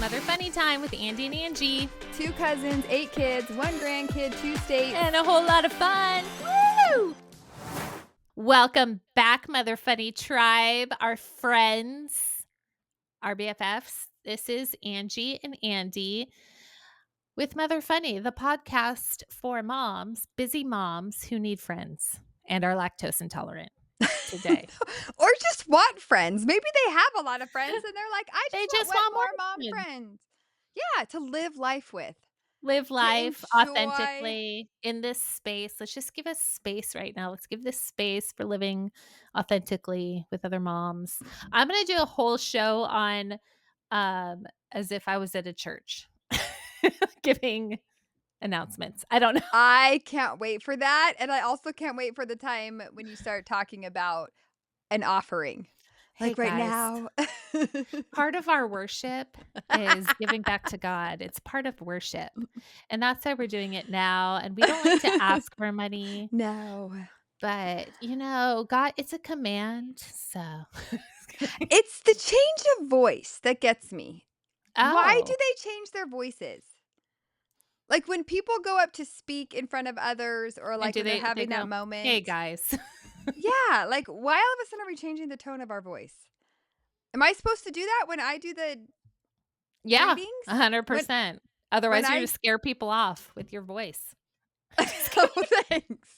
Mother Funny Time with Andie and Angie. 2 cousins, 8 kids, 1 grandkid, 2 states. And a whole lot of fun. Woo! Welcome back, Mother Funny Tribe, our friends, our BFFs. This is Angie and Andie with Mother Funny, the podcast for moms, busy moms who need friends and are lactose intolerant today. Or just want friends. Maybe they have a lot of friends and they're like, I They just just want want more more mom friends. Yeah, to live life with. Live life enjoy. authentically in this space. Let's just give us space right now. Let's give this space for living authentically with other moms. I'm going to do a whole show on as if I was at a church giving announcements. I don't know. I can't wait for that. And I also can't wait for the time when you start talking about an offering. Hey, Like right guys, now. part of our worship is giving back to God. It's part of worship. And that's why we're doing it now. And we don't like to ask for money. No. But, God, it's a command, so. It's the change of voice that gets me. Why do Oh, they change their voices? Like when people go up to speak in front of others or and like do when they're they having that go, moment. "Hey, guys." Yeah, like why all of a sudden are we changing the tone of our voice? Am I supposed to do that when I do the Yeah, greetings? 100%. When Otherwise, you're I gonna scare people off with your voice. Oh, thanks.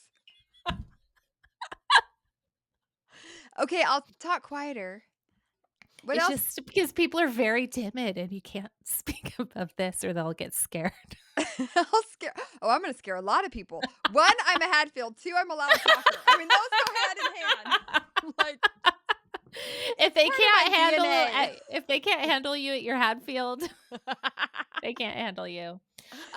Okay, I'll talk quieter. What It's else? just because people are very timid, and you can't speak above this or they'll get scared. I'll scare. Oh, I'm going to scare a lot of people. 1, I'm a Hadfield. 2, I'm a loud talker. I mean, those go hand in hand. Like If they part of can't my handle DNA. if they can't handle you at your Hadfield, they can't handle you.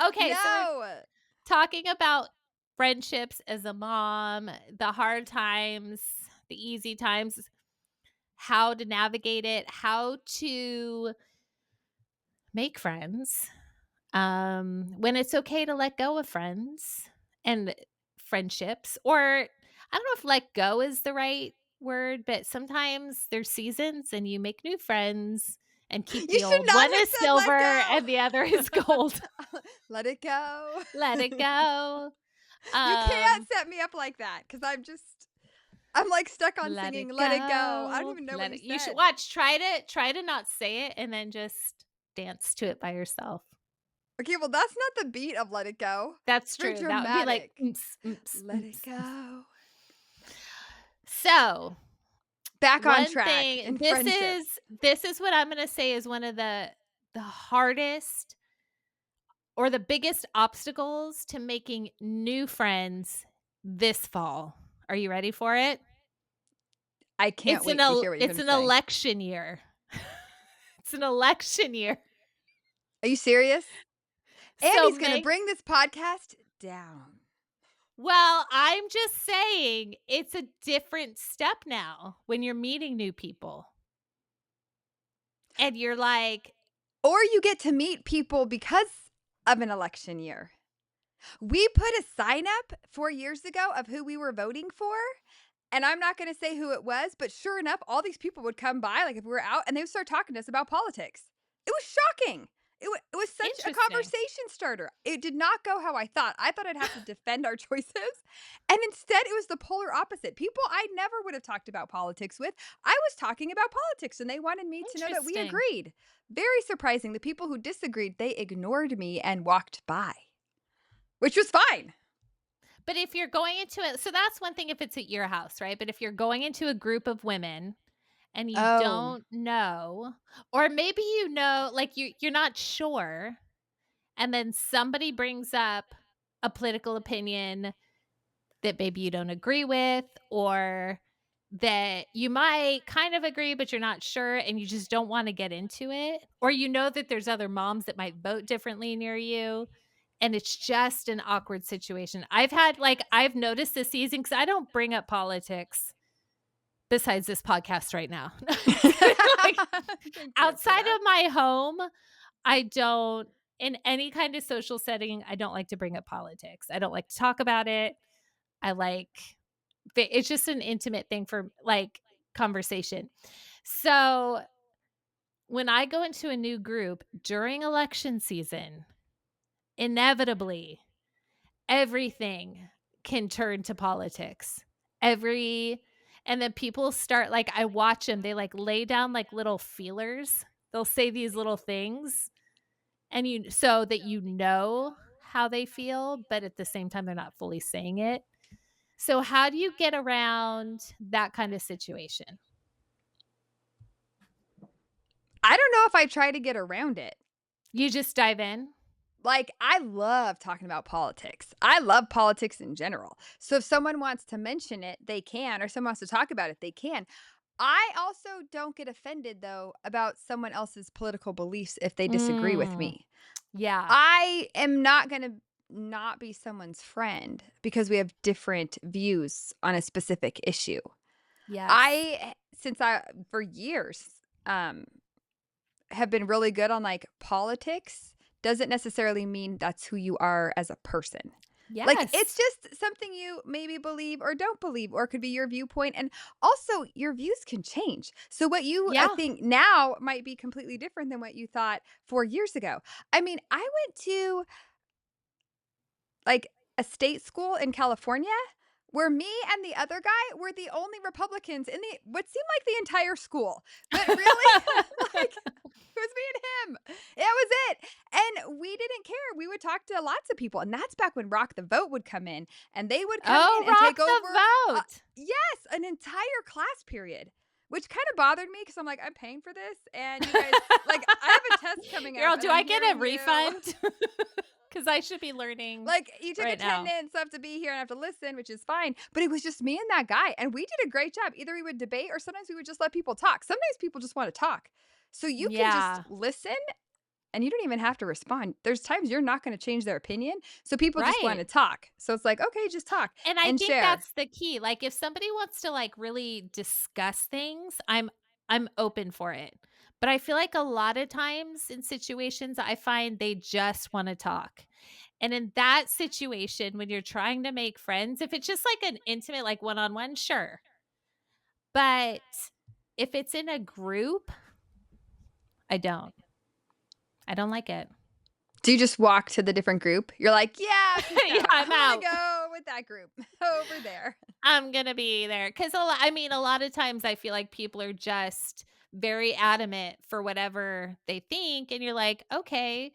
Okay, so we're No. talking about friendships as a mom, the hard times, the easy times, how to navigate it, how to make friends, when it's okay to let go of friends and friendships, or I don't know if let go is the right word, but sometimes there's seasons and you make new friends and keep You the should old. not One have is said silver let go. and the other is gold. Let it go. Let it go. You can't set me up like that because I'm like stuck on Let singing it "Let It Go." I don't go. even know Let what it. you You should said. watch. Try to not say it, and then just dance to it by yourself. Okay, well, that's not the beat of "Let It Go." That's It's very true. That would be like, dramatic. Let it oops. go. So Back on one track thing. in This friendships. is what I'm gonna say is one of the hardest or the biggest obstacles to making new friends this fall. Are you ready for it? I can't wait to hear what you're It's gonna an say. election year. It's an election year. Are you serious? So Andy's gonna bring this podcast down. Well, I'm just saying it's a different step now when you're meeting new people. And you're like, Or you get to meet people because of an election year. We put a sign up 4 years ago of who we were voting for, and I'm not gonna say who it was, but sure enough, all these people would come by, like, if we were out, and they would start talking to us about politics. It was shocking. It was such a interesting. conversation starter. It did not go how I thought. I thought I'd have to defend our choices, and instead, it was the polar opposite. People I never would have talked about politics with, I was talking about politics, and they wanted me to know that we Interesting. agreed. Very surprising. The people who disagreed, they ignored me and walked by, which was fine. But if you're going into it, so that's one thing if it's at your house, right? But if you're going into a group of women and you Oh. don't know, or maybe like you're not sure, and then somebody brings up a political opinion that maybe you don't agree with, or that you might kind of agree, but you're not sure and you just don't want to get into it, or that there's other moms that might vote differently near you. And it's just an awkward situation. I've noticed this season because I don't bring up politics besides this podcast right now. Like, Thank you for outside that. of my home, I don't, in any kind of social setting, I don't like to bring up politics. I don't like to talk about it. It's just an intimate thing for like conversation. So when I go into a new group during election season, inevitably, everything can turn to politics. Every and then people start like, I watch them. They, like, lay down, like, little feelers. They'll say these little things, and you so that you know how they feel, but at the same time, they're not fully saying it. So how do you get around that kind of situation? I don't know if I try to get around it. You just dive in? Like, I love talking about politics. I love politics in general. So if someone wants to mention it, they can, or someone wants to talk about it, they can. I also don't get offended though about someone else's political beliefs if they disagree with Mm. me. Yeah. I am not going to not be someone's friend because we have different views on a specific issue. Yes. I since I for years um have been really good on, like, politics, doesn't necessarily mean that's who you are as a person. Like, it's Yes. just something you maybe believe or don't believe, or it could be your viewpoint, and also your views can change. So what you, Yeah. think now might be completely different than what you thought 4 years ago. I mean, I went to, like, a state school in California where me and the other guy were the only Republicans in the what seemed like the entire school, but really, like, it was me and him. That was it. And we didn't care. We would talk to lots of people. And that's back when Rock the Vote would come in and they would come Oh, in and take rock over. the vote. Yes, an entire class period, which kind of bothered me because I'm like, I'm paying for this. And you guys, like, I have a test coming Girl, up do and I I'm get a hearing you. refund? Because I should be learning Like, you took right now. attendance, so I have to be here and I have to listen, which is fine, but it was just me and that guy, and we did a great job. Either we would debate or sometimes we would just let people talk. Sometimes people just wanna talk. So you can just Yeah. listen, and you don't even have to respond. There's times you're not gonna change their opinion, so people just Right. wanna talk. So it's like, "Okay, just talk And I and think share." that's the key. Like, if somebody wants to, like, really discuss things, I'm open for it. But I feel like a lot of times in situations, I find they just wanna talk. And in that situation, when you're trying to make friends, if it's just like an intimate, like one-on-one, sure. But if it's in a group, I don't. I don't like it. Do you just walk to the different group? You're like, "Yeah, peace Yeah, out. I'm I'm gonna out. go with that group over there." I'm gonna be there because I mean, a lot of times I feel like people are just very adamant for whatever they think, and you're like, okay,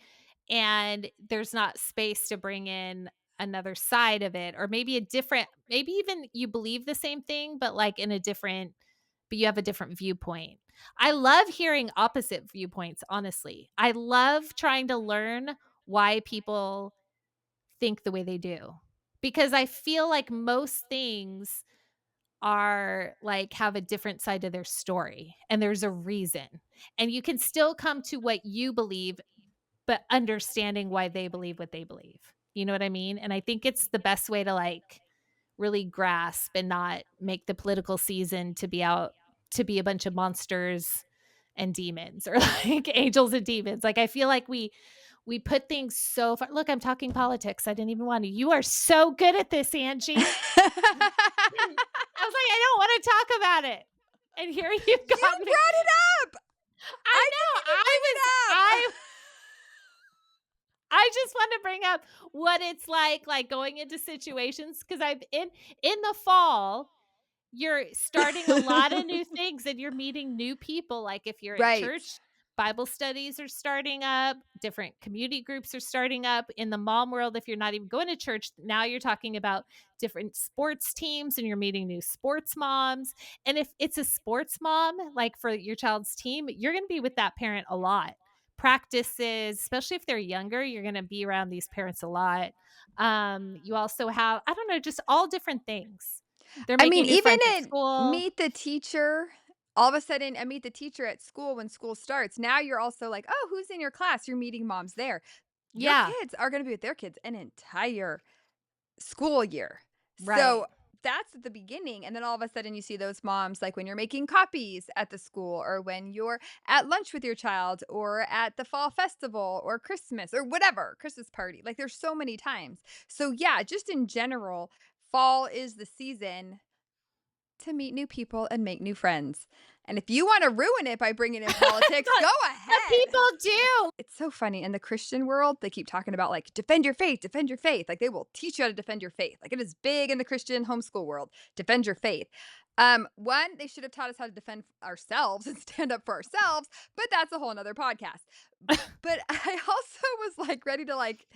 and there's not space to bring in another side of it, or maybe a different, maybe even you believe the same thing, but like in a different, but you have a different viewpoint. I love hearing opposite viewpoints. Honestly, I love trying to learn why people think the way they do. Because I feel like most things are like have a different side to their story and there's a reason. And you can still come to what you believe, but understanding why they believe what they believe. You know what I mean? And I think it's the best way to like really grasp and not make the political season to be out to be a bunch of monsters and demons or like angels and demons. Like I feel like we put things so far. Look, I'm talking politics. I didn't even want to. You are so good at this, Angie. I was like, I don't want to talk about it. And here you've You got me. brought it up! I I know. didn't even bring it up. I just want to bring up what it's like going into situations because I've in the fall, you're starting a lot of new things and you're meeting new people. Like if you're at Right. church, Bible studies are starting up, different community groups are starting up. In the mom world, if you're not even going to church, now you're talking about different sports teams and you're meeting new sports moms. And if it's a sports mom, like for your child's team, you're going to be with that parent a lot. Practices, especially if they're younger, you're going to be around these parents a lot. You also have, I don't know, just all different things. They're I mean, making new even friends at at school. meet the teacher, all of a sudden, I meet the teacher at school when school starts. Now you're also like, "Oh, who's in your class?" You're meeting moms there. Your Yeah, kids are gonna be with their kids an entire school year. right. So, that's at the beginning, and then all of a sudden you see those moms, like, when you're making copies at the school or when you're at lunch with your child or at the fall festival or Christmas or whatever, Christmas party. Like, there's so many times. So, yeah, just in general, fall is the season to meet new people and make new friends. And if you wanna ruin it by bringing in politics, go But ahead. people do. It's so funny, in the Christian world, they keep talking about, like, "Defend your faith, defend your faith." Like, they will teach you how to defend your faith. Like, it is big in the Christian homeschool world, defend your faith. 1, they should have taught us how to defend ourselves and stand up for ourselves, but that's a whole whole 'nother podcast. But I also was, like, ready to, like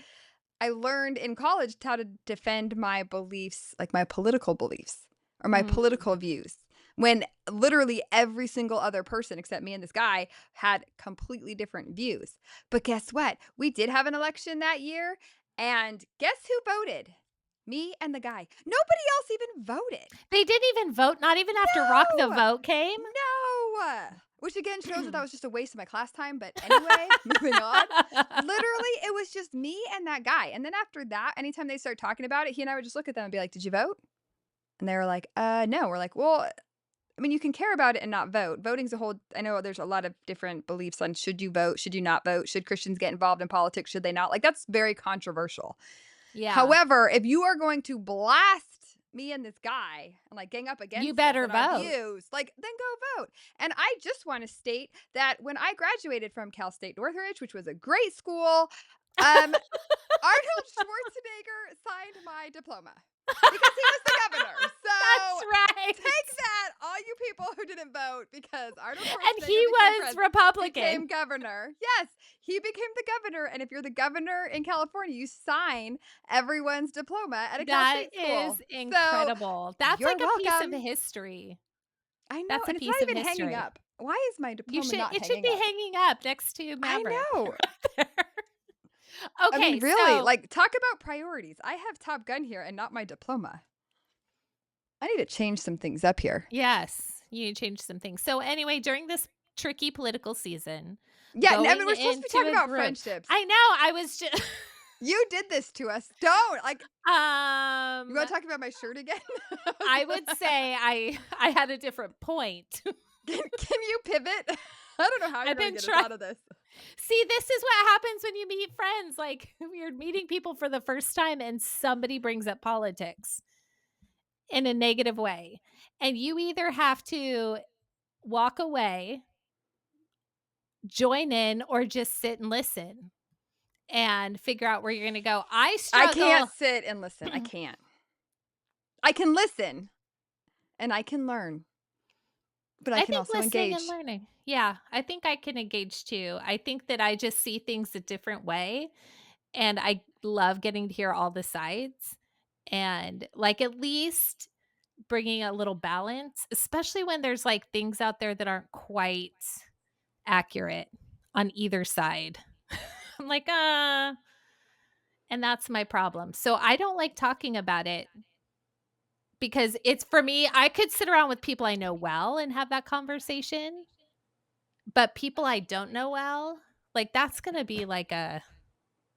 I learned in college how to defend my beliefs, like, my political beliefs or my Mm. political views, when literally every single other person except me and this guy had completely different views. But guess what? We did have an election that year, and guess who voted? Me and the guy. Nobody else even voted. They didn't even vote, not even after Rock the No! Vote came? No! Which again shows that that was just a waste of my class time, but anyway, moving on. Literally, it was just me and that guy, and then after that, anytime they start talking about it, he and I would just look at them and be like, "Did you vote?" And they were like, no." We're like, "Well, I mean, you can care about it and not vote. Voting's a whole I know there's a lot of different beliefs on should you vote, should you not vote, should Christians get involved in politics, should they not? Like, that's very controversial. Yeah. However, if you are going to blast me and this guy and, like, gang up You against us better and our vote. views, like, then go vote. And I just wanna state that when I graduated from Cal State Northridge, which was a great school, um, Arnold Schwarzenegger signed my diploma because he was the governor. So, That's right. take that, all you people who didn't vote, because Arnold And Schwarzenegger he became was Republican. became governor. Yes, he became the governor, and if you're the governor in California, you sign everyone's diploma at a Cal That State school. is So, incredible. That's you're like a piece of welcome. history. I know, That's a and it's not piece of even hanging history. up. Why is my You diploma should not it should hanging be up? hanging up next to I Maverick know. right there. I mean, Okay, really, so like, talk about priorities. I have Top Gun here and not my diploma. I need to change some things up here. yes, you changed some things. So anyway, during this tricky political season, Yeah, I mean, going we're supposed to be into talking a about group friendships. I know, I was just You did this to us. Don't, like you um, wanna talk about my shirt again? I would say I had a different point. Can you pivot? I don't know how you're I've gonna been get us trying. out of this. See, this is what happens when you meet friends, like, you're meeting people for the first time and somebody brings up politics in a negative way, and you either have to walk away, join in, or just sit and listen and figure out where you're gonna go. I I can't struggle. sit and listen. I can't. I can listen and I can learn, but I I can think also listening and engage. learning. Yeah, I think I can engage too. I think that I just see things a different way, and I love getting to hear all the sides and, like, at least bringing a little balance, especially when there's, like, things out there that aren't quite accurate on either side. I'm like, and that's my problem. So I don't like talking about it because it's for me, I could sit around with people I know well and have that conversation, but people I don't know well, like, that's gonna be like a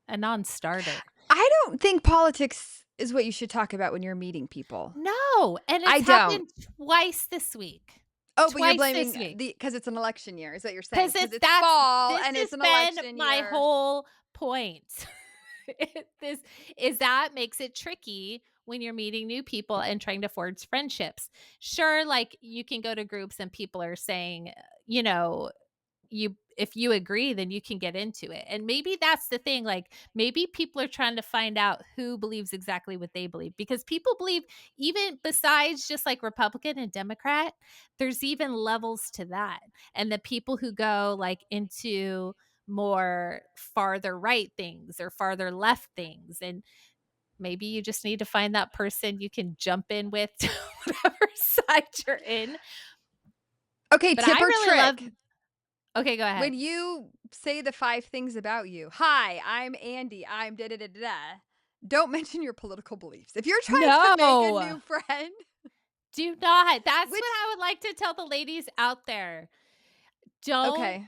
non-starter. I don't think politics is what you should talk about when you're meeting people. No, and I it's don't. happened twice this week. Oh, but you're Twice this blaming week. the because it's an election year is what you're saying? 'Cause Because it's it's that's fall this and has it's an been election my year. whole point. This is that makes it tricky when you're meeting new people and trying to forge friendships. Sure, like, you can go to groups and people are saying, you know, you if you agree, then you can get into it. And maybe that's the thing, like, maybe people are trying to find out who believes exactly what they believe because people believe even besides just like Republican and Democrat, there's even levels to that. And the people who go like into more farther right things or farther left things and maybe you just need to find that person you can jump in with to whatever side you're in. Okay, But tip I or really love. trick. Okay, go ahead. When you say the 5 things about you, "Hi, I'm Andy, I'm da da da da da," don't mention your political beliefs. If you're trying to make a No. new friend, Do not. That's what which I would like to tell the ladies out there. Don't okay.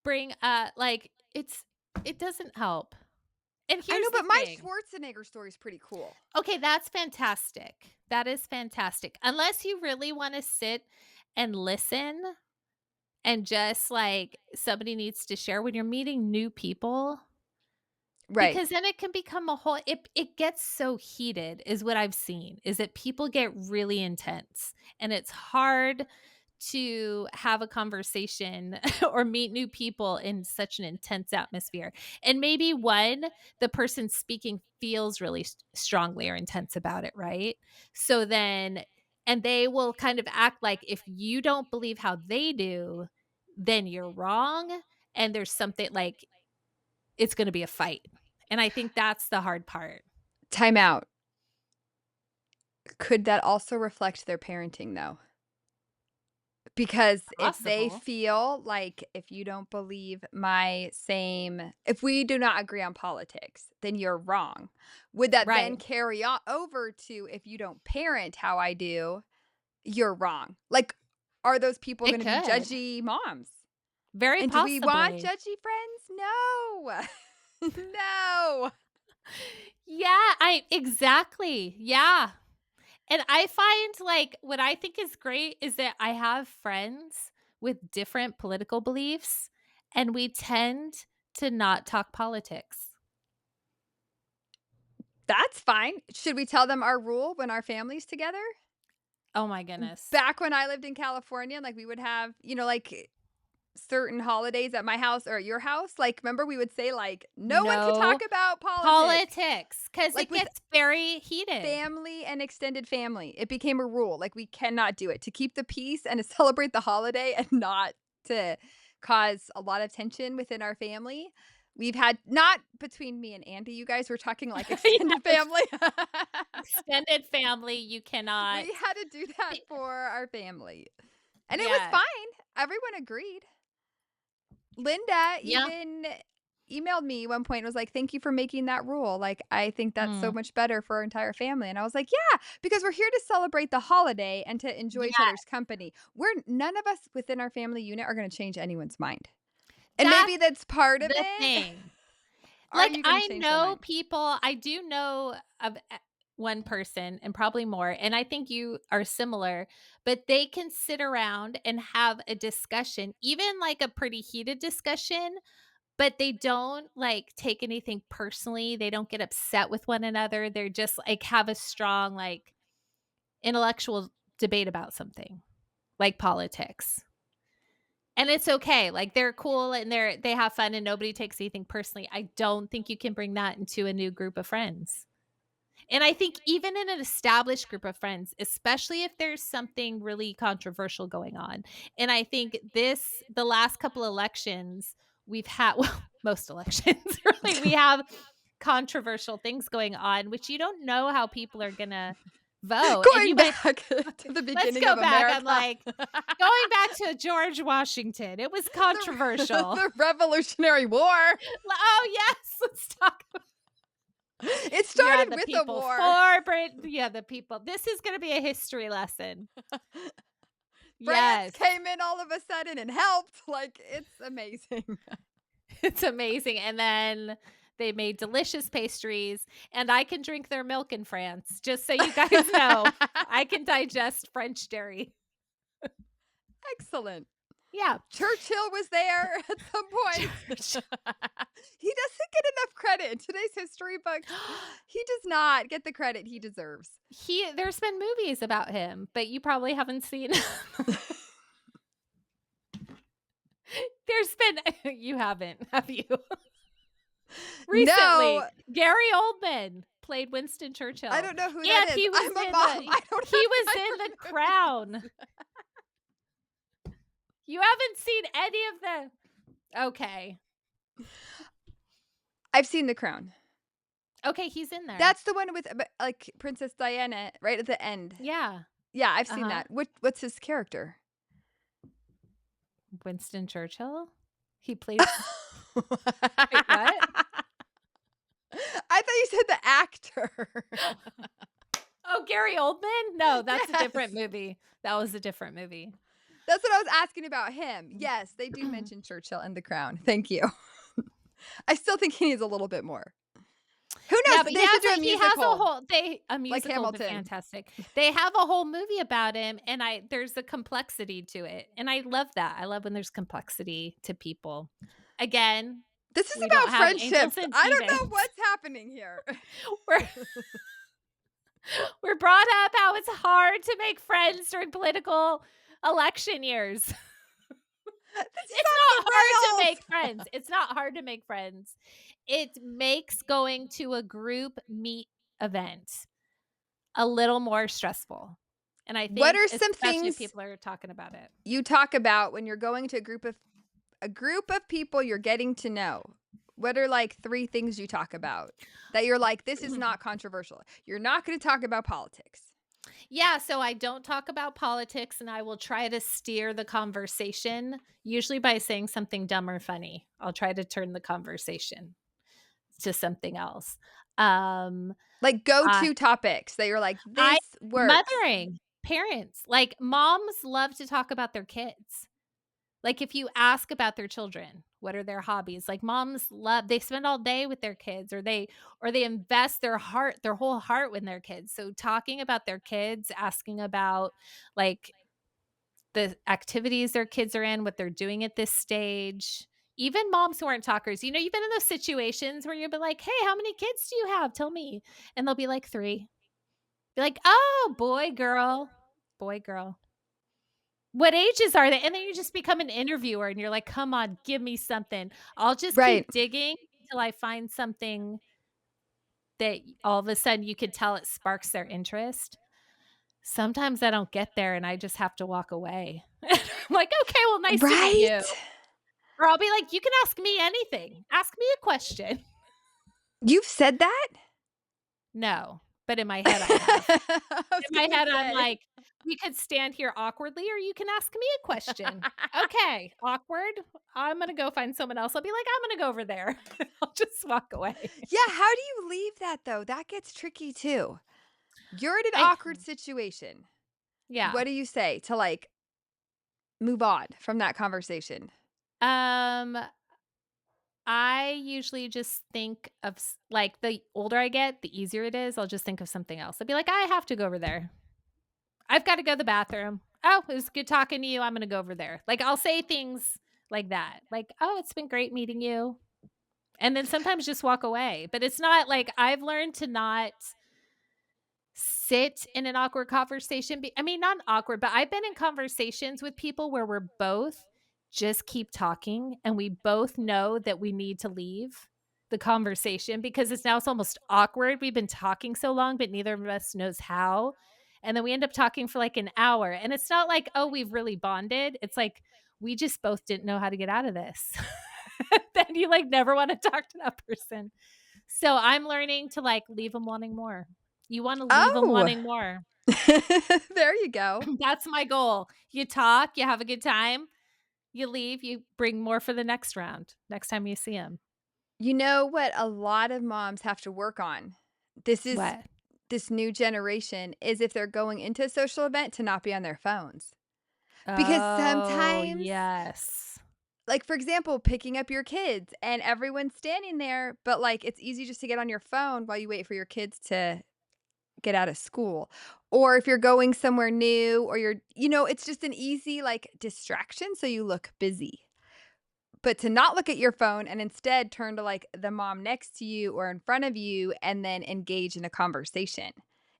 bring like it doesn't help. And I here's know, the but my thing. Schwarzenegger story is pretty cool. Okay, that's fantastic. That is fantastic. Unless you really want to sit and listen and just like somebody needs to share when you're meeting new people Right. because then it can become a whole it gets so heated is what I've seen is that people get really intense and it's hard to have a conversation or meet new people in such an intense atmosphere. And maybe one, the person speaking feels really strongly or intense about it, right? So then, and they will kind of act like if you don't believe how they do, then you're wrong. And there's something like it's going to be a fight. And I think that's the hard part. Time out. Could that also reflect their parenting, though? Because if they Possible. feel like if you don't believe my same if we do not agree on politics, then you're wrong. Would that then Right. carry on over to if you don't parent how I do, you're wrong? Like, are those people It gonna be could. judgy moms? Very And do we want possibly. judgy friends? No. No. Yeah, I exactly. Yeah. And I find, like, what I think is great is that I have friends with different political beliefs, and we tend to not talk politics. That's fine. Should we tell them our rule when our family's together? Oh my goodness. Back when I lived in California, like, we would have, like, certain holidays at my house or at your house, like, remember we would say, like, "No one can talk No about politics." politics, because Like, it with gets very heated. family and extended family, it became a rule, like, we cannot do it to keep the peace and to celebrate the holiday and not to cause a lot of tension within our family. We've had not between me and Andy, you guys were talking, like, extended Yes. family. Extended family, you cannot. We had to do that for our family, and it was Yeah. fine. Everyone agreed. Linda Yeah. even emailed me one point and was like, "Thank you for making that rule. Like, I think that's so Mm. much better for our entire family." And I was like, "Yeah, because we're here to celebrate the holiday and to enjoy each Yeah. other's company. We're none of us within our family unit are gonna change anyone's mind." And That's maybe that's part of the it. thing. Are Like, you gonna I change their know mind? people I do know of one person and probably more, and I think you are similar, but they can sit around and have a discussion, even like a pretty heated discussion, but they don't, like, take anything personally, they don't get upset with one another, they're just, like, have a strong, like, intellectual debate about something, like politics. And it's okay, like, they're cool and they have fun and nobody takes anything personally. I don't think you can bring that into a new group of friends. And I think even in an established group of friends, especially if there's something really controversial going on, and I think the last couple elections, we've had well, most elections, really, we have controversial things going on, which you don't know how people are gonna vote, and you Going might back to the let's beginning go of back. I'm America. like, going back to George Washington, it was controversial. The Revolutionary War. Oh, yes, let's talk. It Yeah, started the with a people war. for Brit yeah, the people. This is gonna be a history lesson. France Yes. came in all of a sudden and helped. Like, it's amazing. It's amazing, and then they made delicious pastries, and I can drink their milk in France, just so you guys know. I can digest French dairy. Excellent. Yeah. Churchill was there at some point. Church He doesn't get enough credit in today's history books. He does not get the credit he deserves. There's been movies about him, but you probably haven't seen there's been you haven't, have you? No, Recently, Gary Oldman played Winston I Churchill, don't know who that and is. he was I'm a in mom. I don't he have was time in for The movies. Crown. You haven't seen any of the okay. I've seen The Crown. Okay, he's in there. That's the one with, like, Princess Diana right at the end. Yeah. Yeah, I've seen Uh-huh. that. What's his character? Winston Churchill? He plays wait, what? I thought you said the actor. Oh, Gary Oldman? No, that's a different Yes. movie. That was a different movie. That's what I was asking about him. Yes, they do mention Churchill and The Crown. Thank you. I still think he needs a little bit more. Who knows? Yeah, But but they should do a he has a musical whole a like musical would be Hamilton. fantastic. They have a whole movie about him, and there's a complexity to it, and I love that. I love when there's complexity to people. Again, This is we don't about have angels friendships. and I don't know demons. what's happening here. We're we're brought up how it's hard to make friends during political Election years. This is It's off not hard to the make rails. friends. It's not hard to make friends. It makes going to a group meet event a little more stressful, and I What think are some especially if things people are talking about it. you talk about when you're going to a group of people you're getting to know? What are like 3 things you talk about that you're like, "This is not controversial." You're not gonna talk about politics. Yeah, so I don't talk about politics, and I will try to steer the conversation, usually by saying something dumb or funny. I'll try to turn the conversation to something else. Um, Like, I go-to topics that you're like, I "This works." mothering, parents, like, moms love to talk about their kids. Like, if you ask about their children, what are their hobbies? Like, moms love they spend all day with their kids, or they invest their whole heart in their kids. So talking about their kids, asking about, like, the activities their kids are in, what they're doing at this stage. Even moms who aren't talkers, you've been in those situations where you'll be like, "Hey, how many kids do you have? Tell me." And they'll be like, "3." Be like, "Oh, boy, girl. Boy, girl. What ages are they?" And then you just become an interviewer and you're like, "Come on, give me something." I'll just Right. keep digging until I find something that all of a sudden you could tell it sparks their interest. Sometimes I don't get there and I just have to walk away. I'm like, "Okay, well, nice to meet you." Right? Or I'll be like, "You can ask me anything. Ask me a question." You've said that? No, but in my head I have. I was In my gonna head, I'm say. like, "We could stand here awkwardly, or you can ask me a question." "Okay, awkward? I'm gonna go find someone else." I'll be like, "I'm gonna go over there." I'll just walk away. Yeah, how do you leave that though? That gets tricky too. You're in an I awkward situation. Yeah. What do you say to, like, move on from that conversation? Um, I usually just think of like, the older I get, the easier it is, I'll just think of something else. I'll be like, "I have to go over there. I've gotta go to the bathroom. Oh, it was good talking to you. I'm gonna go over there." Like, I'll say things like that. Like, "Oh, it's been great meeting you." And then sometimes just walk away, but it's not like I've learned to not sit in an awkward conversation. I mean, not awkward, but I've been in conversations with people where we're both just keep talking and we both know that we need to leave the conversation because it's almost awkward. We've been talking so long, but neither of us knows how. And then we end up talking for like an hour. And it's not like, oh, we've really bonded. It's like we just both didn't know how to get out of this. Then you like never want to talk to that person. So I'm learning to like leave them wanting more. You want to leave them Oh. wanting more. There you go. That's my goal. You talk, you have a good time, you leave, you bring more for the next round, next time you see them. You know what a lot of moms have to work on? This is What? this new generation is if they're going into a social event to not be on their phones. Because Oh, sometimes, yes. like, for example, picking up your kids and everyone's standing there, but, like, it's easy just to get on your phone while you wait for your kids to get out of school. Or if you're going somewhere new or it's just an easy, like, distraction so you look busy. But to not look at your phone and instead turn to, like, the mom next to you or in front of you and then engage in a conversation.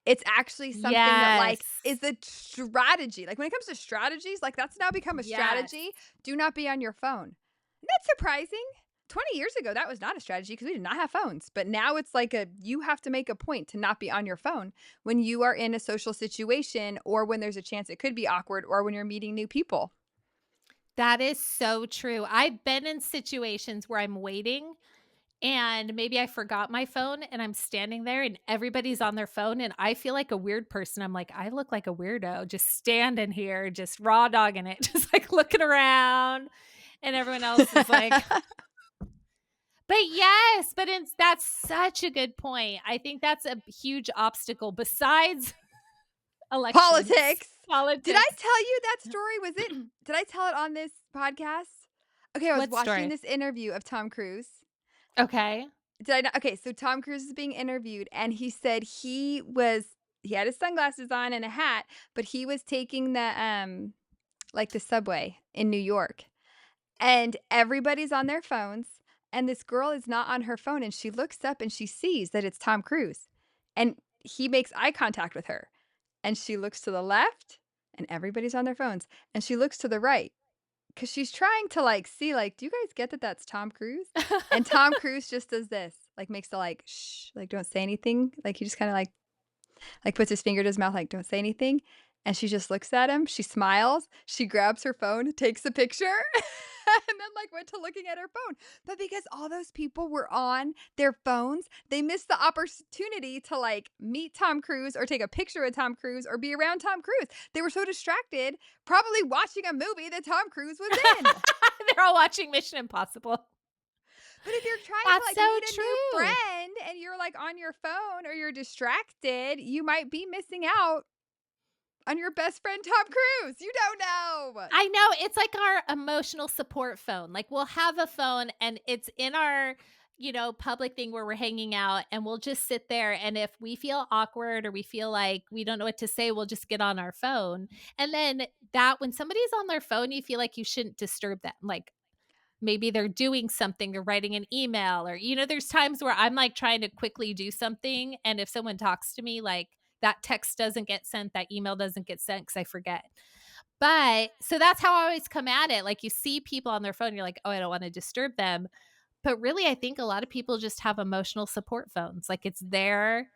It's actually something that, Yes. like, is a strategy. Like, when it comes to strategies, like, that's now become a Yes. strategy. Do not be on your phone. Isn't that surprising? 20 years ago, that was not a strategy because we did not have phones. But now it's like you have to make a point to not be on your phone when you are in a social situation or when there's a chance it could be awkward or when you're meeting new people. That is so true. I've been in situations where I'm waiting and maybe I forgot my phone and I'm standing there and everybody's on their phone and I feel like a weird person. I'm like, I look like a weirdo just standing here, just raw dogging it, just like looking around. And everyone else is like, but yes, but that's such a good point. I think that's a huge obstacle besides elections, Politics. Did I politics. tell you that story? Did I tell it on this podcast? Okay, I was What watching story? this interview of Tom Cruise. Okay. Did I not? Okay, so Tom Cruise is being interviewed and he said he had his sunglasses on and a hat, but he was taking like the subway in New York. And everybody's on their phones and this girl is not on her phone and she looks up and she sees that it's Tom Cruise. And he makes eye contact with her. And she looks to the left and everybody's on their phones, and she looks to the right, 'cause she's trying to, like, see, like, "Do you guys get that that's Tom Cruise?" And Tom Cruise just does this, like, makes the, like, "Shh," like, "Don't say anything," like, he just kinda, like, puts his finger to his mouth, like, "Don't say anything," and she just looks at him, she smiles, she grabs her phone, takes a picture, and then, like, went to looking at her phone. But because all those people were on their phones, they missed the opportunity to, like, meet Tom Cruise or take a picture with Tom Cruise or be around Tom Cruise. They were so distracted, probably watching a movie that Tom Cruise was in. They're all watching Mission Impossible. But if you're trying to, That's like, so meet a new true. friend and you're, like, on your phone or you're distracted, you might be missing out on your best friend, Tom Cruise. You don't know. I know, it's like our emotional support phone. Like, we'll have a phone and it's in our, public thing where we're hanging out, and we'll just sit there, and if we feel awkward or we feel like we don't know what to say, we'll just get on our phone. And then that when somebody's on their phone, you feel like you shouldn't disturb them. Like, maybe they're doing something or writing an email, or there's times where I'm, like, trying to quickly do something, and if someone talks to me, like, that text doesn't get sent, that email doesn't get sent because I forget. But so that's how I always come at it. Like, you see people on their phone, you're like, "Oh, I don't wanna disturb them." But really, I think a lot of people just have emotional support phones. Like, it's there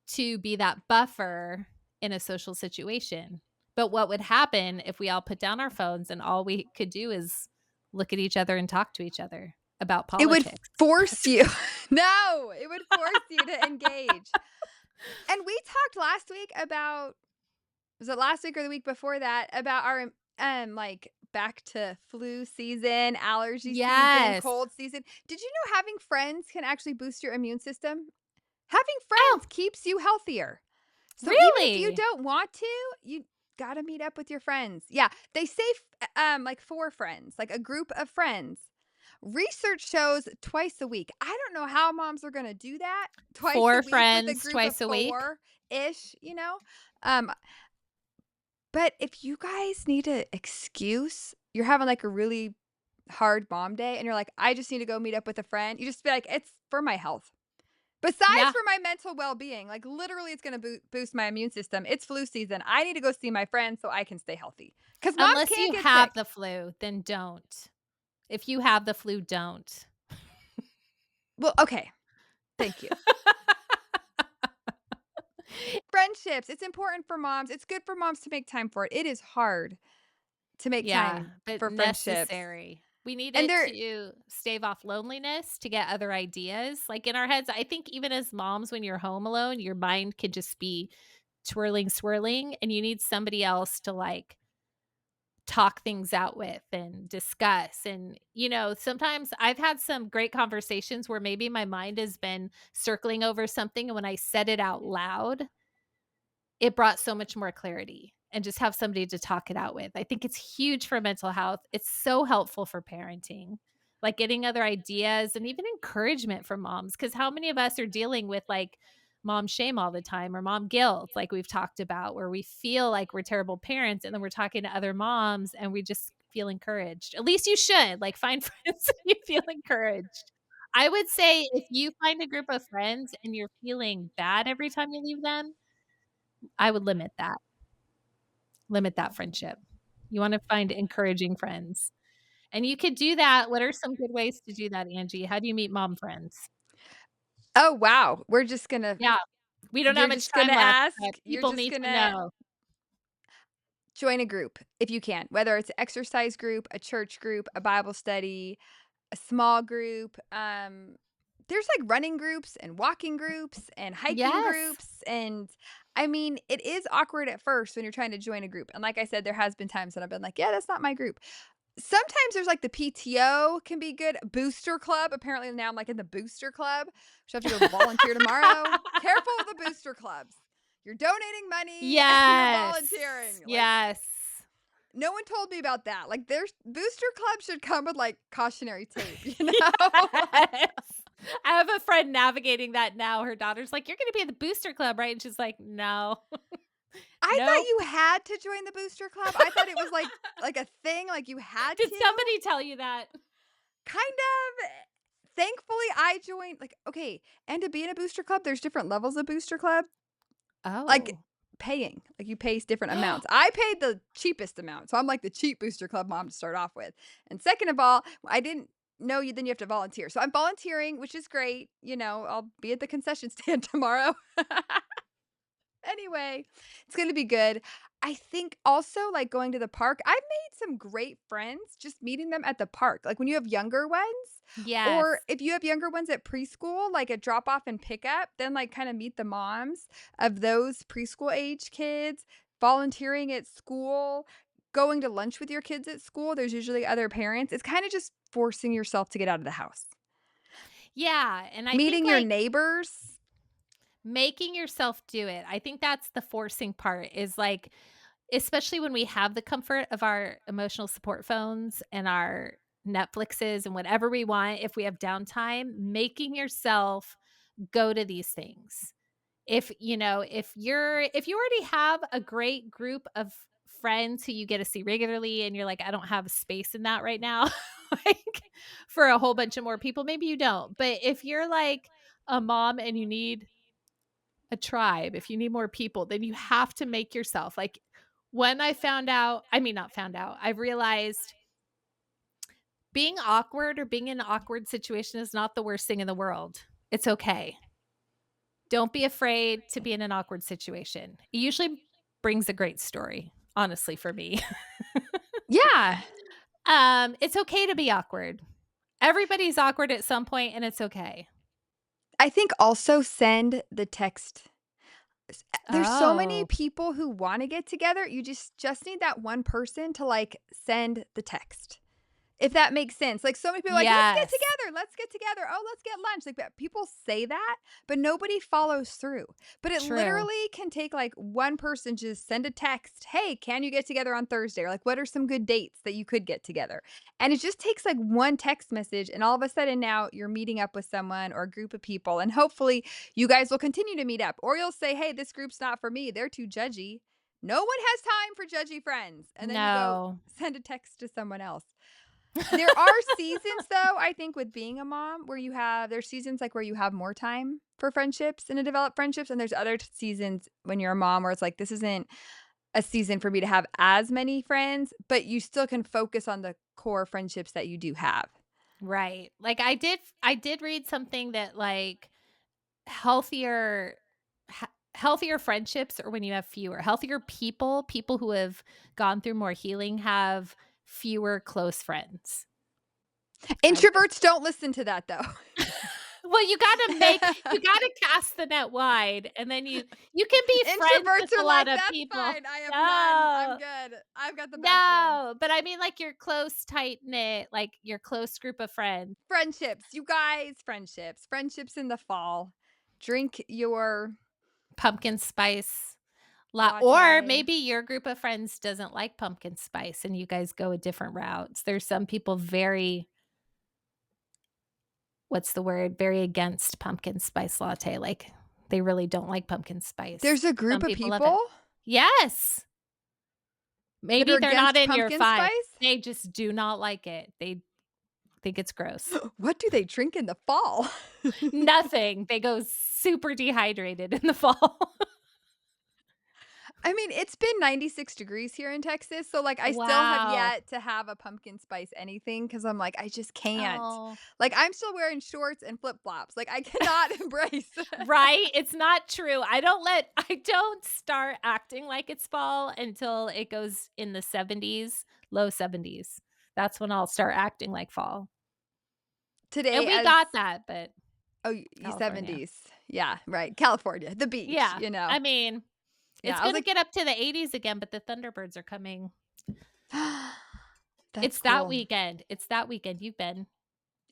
to be that buffer in a social situation. But what would happen if we all put down our phones and all we could do is look at each other and talk to each other about It would politics? force you. No, it would force you to engage. And we talked last week about, was it last week or the week before that, about our, like, back to flu season, allergy season, Yes. cold season. Did you know having friends can actually boost your immune system? Having Oh, friends keeps you healthier. So even if you really? don't want to, you gotta meet up with your friends. Yeah, they say like 4 friends, like a group of friends. Research shows twice a week. I don't know how moms are gonna do that twice a 4 week with a friends group of twice a week? 4-ish, you know? Um, but if you guys need an excuse, you're having, like, a really hard mom day and you're like, "I just need to go meet up with a friend." You just be like, "It's for my health." Besides Yeah, for my mental well-being, like, literally, it's gonna boost my immune system. It's flu season. I need to go see my friends so I can stay healthy. Cause moms unless can't you get have sick. the flu, then don't. If you have the flu, don't. Well, okay. Thank you. Friendships, it's important for moms. It's good for moms to make time for it. It is hard to make Yeah, time but for friendships. necessary. We need And it they're to stave off loneliness, to get other ideas, like, in our heads. I think even as moms, when you're home alone, your mind can just be twirling, swirling, and you need somebody else to, like, talk things out with and discuss. And, sometimes I've had some great conversations where maybe my mind has been circling over something, and when I said it out loud, it brought so much more clarity, and just have somebody to talk it out with. I think it's huge for mental health. It's so helpful for parenting, like getting other ideas and even encouragement from moms. Because how many of us are dealing with, like, mom shame all the time, or mom guilt, like we've talked about, where we feel like we're terrible parents, and then we're talking to other moms and we just feel encouraged. At least you should, like, find friends and you feel encouraged. I would say if you find a group of friends and you're feeling bad every time you leave them, I would limit that friendship. You wanna find encouraging friends, and you could do that. What are some good ways to do that, Angie? How do you meet mom friends? oh, wow. Yeah, we don't have You're much just gonna time left, but ask, you're people just need to gonna know. join a group if you can, whether it's an exercise group, a church group, a Bible study, a small group. There's like running groups and walking groups and hiking Yes. groups. And I mean, it is awkward at first when you're trying to join a group. And like I said, there has been times that I've been like, yeah, that's not my group. Sometimes there's like the PTO can be good. Booster club. Apparently now I'm like in the booster club. So I have to go volunteer tomorrow. Careful with the booster clubs. You're donating money and you're Yes. volunteering. Like, Yes. no one told me about that. Like, there's booster clubs should come with, like, cautionary tape, you know? Yes. I have a friend navigating that now. Her daughter's like, "You're gonna be at the booster club, right?" And she's like, "No." I thought Nope. you had to join the booster club. I thought it was like a thing, like you had Did to. somebody tell you that? Kind of. Thankfully, I joined, like, okay, and to be in a booster club, there's different levels of booster club. Like, Oh. paying. Like, you pay different amounts. I paid the cheapest amount, so I'm like the cheap booster club mom to start off with. And second of all, I didn't know you then you have to volunteer. So I'm volunteering, which is great. I'll be at the concession stand tomorrow. Anyway, it's gonna be good. I think also, like, going to the park, I've made some great friends just meeting them at the park. Like, when you have younger ones, or Yes. if you have younger ones at preschool, like, a drop off and pickup, then, like, kinda meet the moms of those preschool age kids, volunteering at school, going to lunch with your kids at school, there's usually other parents. It's kinda just forcing yourself to get out of the house. Yeah, and I think, Meeting your like, neighbors. making yourself do it. I think that's the forcing part is, like, especially when we have the comfort of our emotional support phones and our Netflixes and whatever we want, if we have downtime, making yourself go to these things. If you already have a great group of friends who you get to see regularly and you're like, "I don't have space in that right now," like, for a whole bunch of more people, maybe you don't. But if you're like a mom and you need a tribe, if you need more people, then you have to make yourself like, when I found out I mean, not found out, I realized being awkward or being in an awkward situation is not the worst thing in the world. It's okay. Don't be afraid to be in an awkward situation. It usually brings a great story, honestly, for me. Yeah. It's okay to be awkward. Everybody's awkward at some point, and it's okay. I think also send the text. There's so many Oh, people who wanna get together, you just need that one person to, like, send the text. If that makes sense. Like, so many people are like, "Let's get yes. together, let's get together. Oh, let's get lunch." Like, that people say that, but nobody follows through. But it True. literally can take, like, one person just send a text, "Hey, can you get together on Thursday?" Or, like, "What are some good dates that you could get together?" And it just takes, like, one text message, and all of a sudden now you're meeting up with someone or a group of people, and hopefully you guys will continue to meet up. Or you'll say, "Hey, this group's not for me. They're too judgy." No one has time for judgy friends. And then you go No. send a text to someone else. There are seasons though, I think with being a mom where there's seasons like where you have more time for friendships and to develop friendships, and there's other seasons when you're a mom where it's like, this isn't a season for me to have as many friends, but you still can focus on the core friendships that you do have. Right. Like, I did read something that, like, healthier healthier friendships or when you have fewer healthier people who have gone through more healing have fewer close friends. I just Introverts don't listen to that though. well, you gotta cast the net wide, and then you can be friends with Introverts a are lot like, of "That's people. fine. I have none. I'm No. good. I've got the best ones." No, but I mean, like, your close, tight-knit, like, your close group of friends. Friendships, you guys, friendships. Friendships in the fall. Drink your Pumpkin spice or latte. maybe your group of friends doesn't like pumpkin spice and you guys go a different routes. There's some people very what's the word? Very against pumpkin spice latte, like, they really don't like pumpkin spice. There's a Some group of people love it. people Yes. that are Maybe they're not against in your pumpkin 5. spice? They just do not like it. They think it's gross. What do they drink in the fall? Nothing. They go super dehydrated in the fall. I mean, it's been 96 degrees here in Texas, so, like, I still have Wow. yet to have a pumpkin spice anything because 'cause I'm like, I just can't. Oh. Like, I'm still wearing shorts and flip-flops, like, I cannot embrace. Right? It's not true. I don't start acting like it's fall until it goes in the 70s, low 70s. That's when I'll start acting like fall. And Today we as got that, but Oh, y California. 70s. Yeah, right, California, the beach, Yeah. you know? I mean, Yeah, it's I was gonna like, get up to the 80s again, but the Thunderbirds are coming. "That's It's that cool." weekend. It's that weekend. You've been.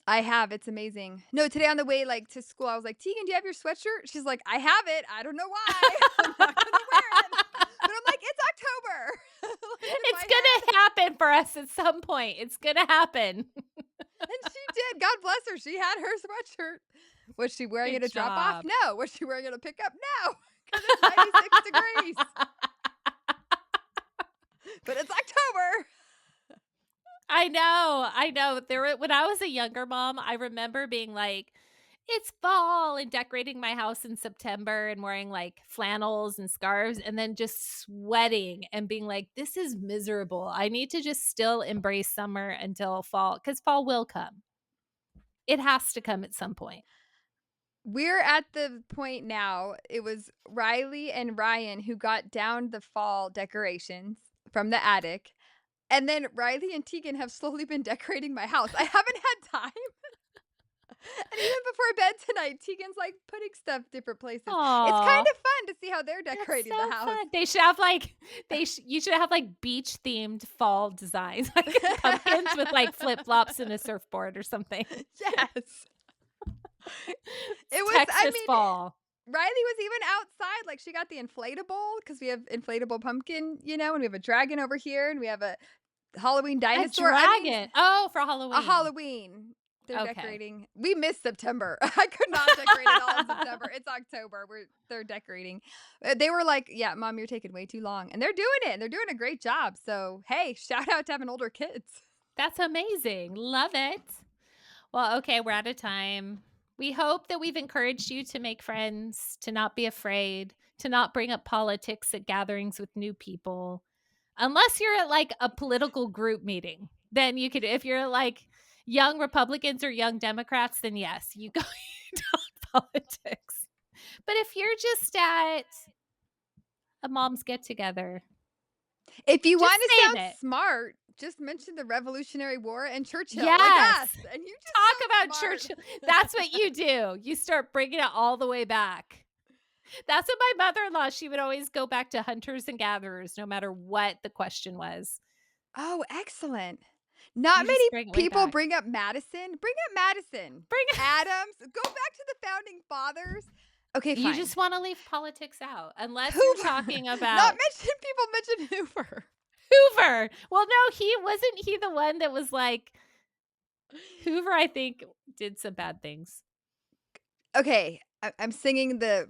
I have, it's amazing. No, today on the way, like, to school, I was like, "Tegan, do you have your sweatshirt?" She's like, "I have it, I don't know why. I'm not gonna wear it." But I'm like, "It's October." Like, in It's my head. gonna happen for us at some point. It's gonna happen. And she did, God bless her, she had her sweatshirt. Was she wearing Good it at drop off? job. No. Was she wearing it at pickup? No, because it's 96 degrees, but it's October. I know, I know. When I was a younger mom, I remember being like, it's fall and decorating my house in September and wearing, like, flannels and scarves and then just sweating and being like, "This is miserable. I need to just still embrace summer until fall because fall will come. It has to come at some point." We're at the point now, it was Riley and Ryan who got down the fall decorations from the attic, and then Riley and Tegan have slowly been decorating my house. I haven't had time. And even before bed tonight, Tegan's, like, putting stuff different places. It's Aw, kinda fun to see how they're that's decorating the so house. fun. They should have, like you should have, like, beach-themed fall designs, like pumpkins with, like, flip-flops and a surfboard or something. Yes. It's I Texas mean, fall. Riley was even outside, like, she got the inflatable because we have inflatable pumpkin, and we have a dragon over here, and we have a Halloween A dinosaur. I mean, dragon. Oh, for a Halloween. Halloween. They're Okay. decorating. We missed September. I could not decorate at all in September. It's October. They're decorating. They were like, "Yeah, mom, you're taking way too long," and they're doing it. And they're doing a great job. So hey, shout out to having older kids. That's amazing. Love it. Well, okay, we're out of time. We hope that we've encouraged you to make friends, to not be afraid, to not bring up politics at gatherings with new people. Unless you're at like a political group meeting, then you could, if you're like young Republicans or young Democrats, then yes, you go talk politics. But if you're just at a mom's get together, If you just want to save sound it. smart, just mention the Revolutionary War and Churchill, like Yes. us, and you just Talk sound about smart. Churchill. That's what you do. You start bringing it all the way back. That's what my mother-in-law, she would always go back to hunters and gatherers no matter what the question was. Oh, excellent. Not You many just bring it way people back. bring up Madison. Bring up Madison. Bring it Adams. Go back to the founding fathers. Okay, You fine. just wanna leave politics out, unless you're Hoover. talking Not about mention people mention Hoover. Hoover. Well, no, he wasn't he the one that was like Hoover, I think, did some bad things. Okay, I'm singing the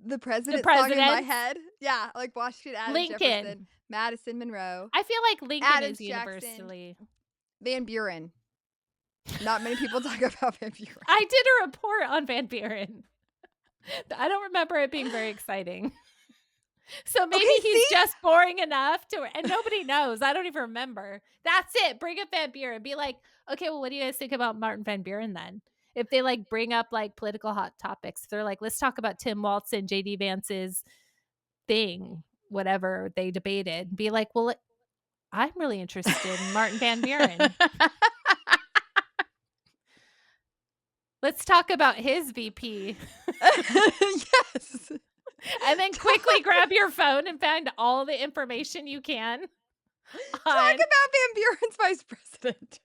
The president song in my presidents, head. Yeah, like Washington, Adams, Jefferson, Lincoln. Madison, Monroe, I feel like Lincoln Adams, is Jackson, universally Van Buren. Not many people talk about Van Buren. I did a report on Van Buren. I don't remember it being very exciting. So maybe Okay, he's see? just boring enough to and nobody knows. I don't even remember. That's it. Bring up Van Buren. Be like, "Okay, well, what do you guys think about Martin Van Buren then?" If they, like, bring up, like, political hot topics, they're like, "Let's talk about Tim Walz and JD Vance's thing," whatever they debated. Be like, "Well, I'm really interested in Martin Van Buren. Let's talk about his VP." Yes. And then quickly grab your phone and find all the information you can Talk on about Van Buren's vice president.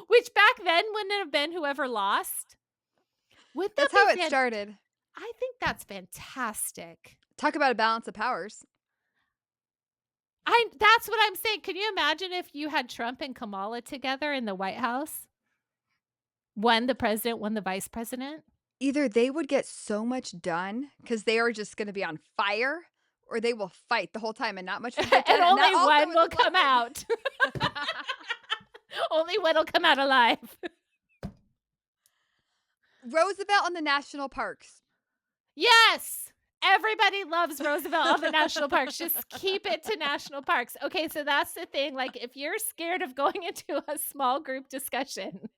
which back then wouldn't it have been whoever lost? Would that That's be how it started. I think that's fantastic. Talk about a balance of powers. I That's what I'm saying. Can you imagine if you had Trump and Kamala together in the White House? One the president, one the vice president? Either they would get so much done because they are just gonna be on fire, or they will fight the whole time and not much will get done, And and that only also one is will a come weapon. out. Only one will come out alive. Roosevelt on the national parks. Yes. Everybody loves Roosevelt on the national parks. Just keep it to national parks. Okay, so that's the thing. Like, if you're scared of going into a small group discussion,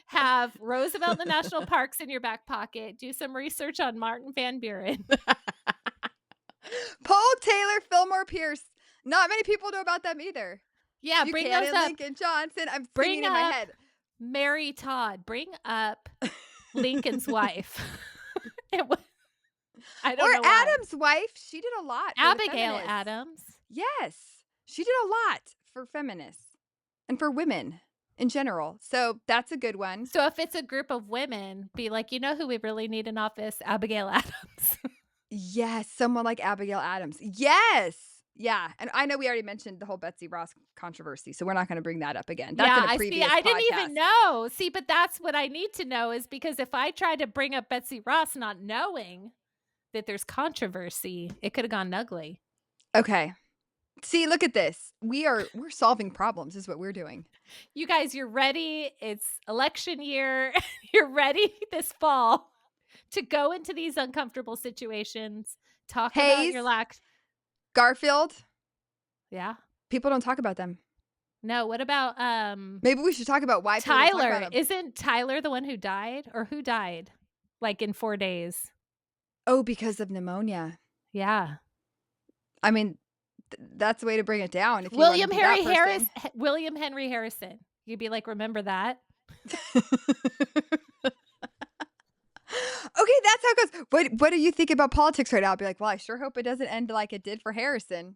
have Roosevelt in the national parks in your back pocket. Do some research on Martin Van Buren. Paul Taylor, Fillmore Pierce. Not many people know about them either. Yeah, bring those Buchanan, up. Lincoln, Johnson. I'm Bring singing in my up head. Mary Todd. Bring up Lincoln's wife. It wa I don't Or know why. Adam's wife. She did a lot for the Abigail feminists. Adams. Yes. She did a lot for feminists and for women in general. So that's a good one. So if it's a group of women, be like, "You know who we really need in office? Abigail Adams." Yes, someone like Abigail Adams. Yes. Yeah. And I know we already mentioned the whole Betsy Ross controversy, so we're not going to bring that up again. That's Yeah, in a I see. previous I didn't podcast. even know. See, but that's what I need to know is because if I tried to bring up Betsy Ross not knowing that there's controversy, it could have gone ugly. Okay. See, look at this. We're solving problems is what we're doing. You guys, you're ready. It's election year. You're ready this fall to go into these uncomfortable situations. Talk about your Hayes, lack. Garfield, Yeah. people don't talk about them. No, what about Maybe we should talk about why people don't talk about Tyler? them. Isn't Tyler the one who died? Or who died? Like in 4 days. Oh, because of pneumonia. Yeah. I mean, that's the way to bring it down if you wanna be that person. William Henry Harrison. You'd be like, remember that? Okay, that's how it goes. What do you think about politics right now? I'll be like, "Well, I sure hope it doesn't end like it did for Harrison."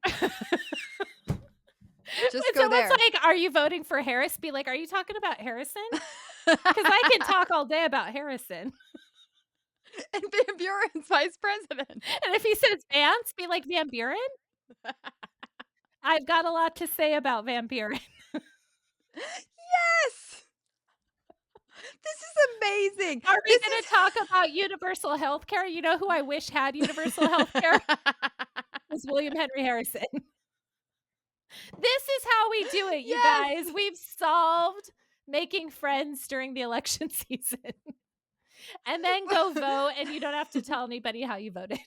Just It's go almost there. like, are you voting for Harris? Be like, are you talking about Harrison? Because I can talk all day about Harrison. And Van Buren's vice president. And if he says Vance, be like, Van Buren? I've got a lot to say about Van Buren. Yes! This is amazing. Are we This gonna is talk about universal health care? You know who I wish had universal health care? Was William Henry Harrison. This is how we do it, you Yes! guys. We've solved making friends during the election season. And then go vote, and you don't have to tell anybody how you voted.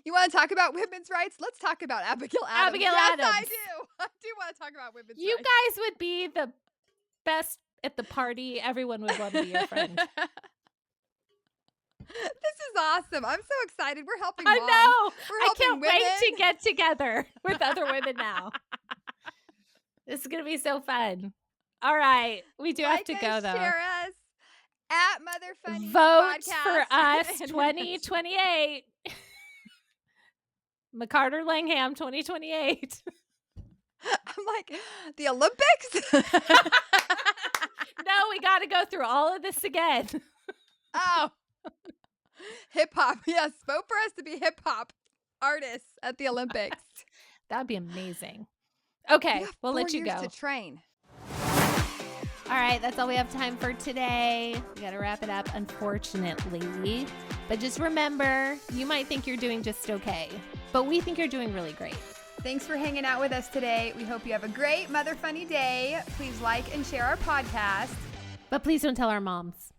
You wanna talk about women's rights? Let's talk about Abigail Adams. Abigail Yes, I Adams. do. I do wanna talk about women's You rights. guys would be the best at the party. Everyone would want to be your friend. This is awesome. I'm so excited. We're helping I moms. know. We're I helping can't women. wait to get together with other women now. This is going to be so fun. All right. We do have to go, though. Share us at Mother Funny Vote for Podcast. us 2028. McCarter Langham 2028. I'm like, the Olympics? No, we got to go through all of this again. Oh. Hip hop. Yes, vote for us to be hip hop artists at the Olympics. That'd be amazing. Okay, We have we'll 4 let you years go. to train. All right, that's all we have time for today. We got to wrap it up, unfortunately. But just remember, you might think you're doing just okay, but we think you're doing really great. Thanks for hanging out with us today. We hope you have a great Mother Funny day. Please like and share our podcast. But please don't tell our moms.